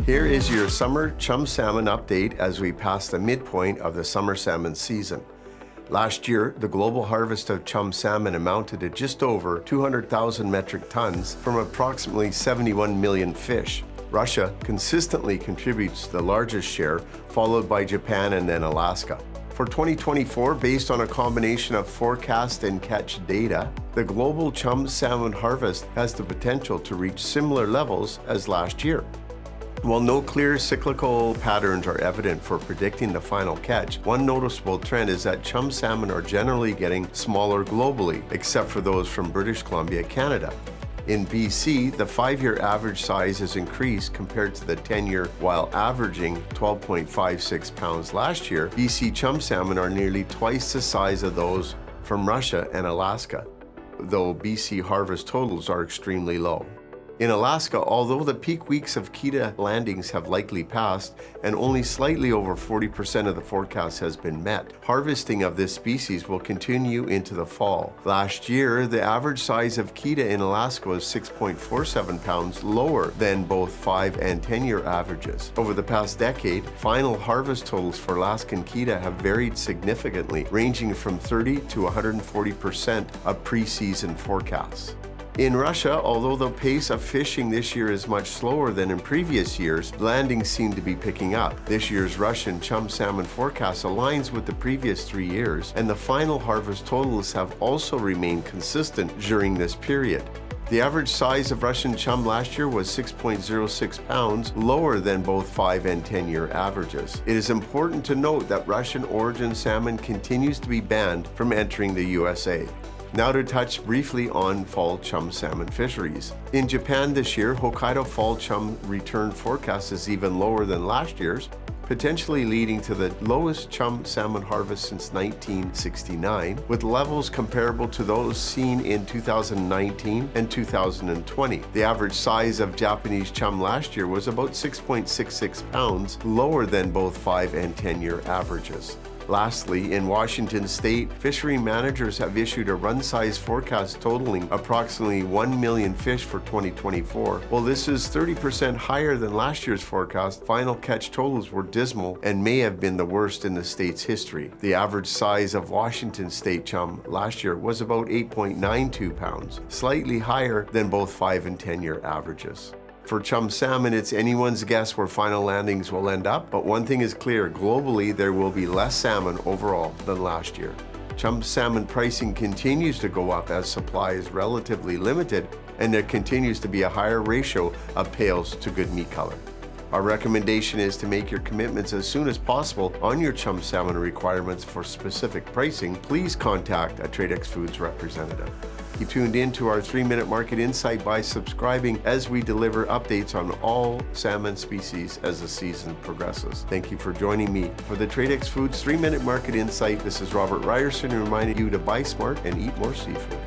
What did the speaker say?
Here is your summer chum salmon update as we pass the midpoint of the summer salmon season. Last year, the global harvest of chum salmon amounted to just over 200,000 metric tons from approximately 71 million fish. Russia consistently contributes the largest share, followed by Japan and then Alaska. For 2024, based on a combination of forecast and catch data, the global chum salmon harvest has the potential to reach similar levels as last year. While no clear cyclical patterns are evident for predicting the final catch, one noticeable trend is that chum salmon are generally getting smaller globally, except for those from British Columbia, Canada. In BC, the 5-year average size has increased compared to the 10-year, while averaging 12.56 pounds last year. BC chum salmon are nearly twice the size of those from Russia and Alaska, though BC harvest totals are extremely low. In Alaska, although the peak weeks of keta landings have likely passed and only slightly over 40% of the forecast has been met, harvesting of this species will continue into the fall. Last year, the average size of keta in Alaska was 6.47 pounds, lower than both 5 and 10-year averages. Over the past decade, final harvest totals for Alaskan keta have varied significantly, ranging from 30 to 140% of pre-season forecasts. In Russia, although the pace of fishing this year is much slower than in previous years, landings seem to be picking up. This year's Russian chum salmon forecast aligns with the previous 3 years, and the final harvest totals have also remained consistent during this period. The average size of Russian chum last year was 6.06 pounds, lower than both 5 and 10-year averages. It is important to note that Russian origin salmon continues to be banned from entering the USA. Now to touch briefly on fall chum salmon fisheries. In Japan this year, Hokkaido fall chum return forecast is even lower than last year's, potentially leading to the lowest chum salmon harvest since 1969, with levels comparable to those seen in 2019 and 2020. The average size of Japanese chum last year was about 6.66 pounds, lower than both 5 and 10-year averages. Lastly, in Washington state, fishery managers have issued a run size forecast totaling approximately 1 million fish for 2024. While this is 30% higher than last year's forecast, final catch totals were dismal and may have been the worst in the state's history. The average size of Washington state chum last year was about 8.92 pounds, slightly higher than both 5 and 10-year averages. For chum salmon, it's anyone's guess where final landings will end up, but one thing is clear, globally there will be less salmon overall than last year. Chum salmon pricing continues to go up as supply is relatively limited and there continues to be a higher ratio of pales to good meat color. Our recommendation is to make your commitments as soon as possible on your chum salmon requirements. For specific pricing, please contact a Tradex Foods representative. Keep tuned in to our 3-Minute Market Insight by subscribing as we deliver updates on all salmon species as the season progresses. Thank you for joining me for the Tradex Foods 3-Minute Market Insight. This is Robert Ryerson reminding you to buy smart and eat more seafood.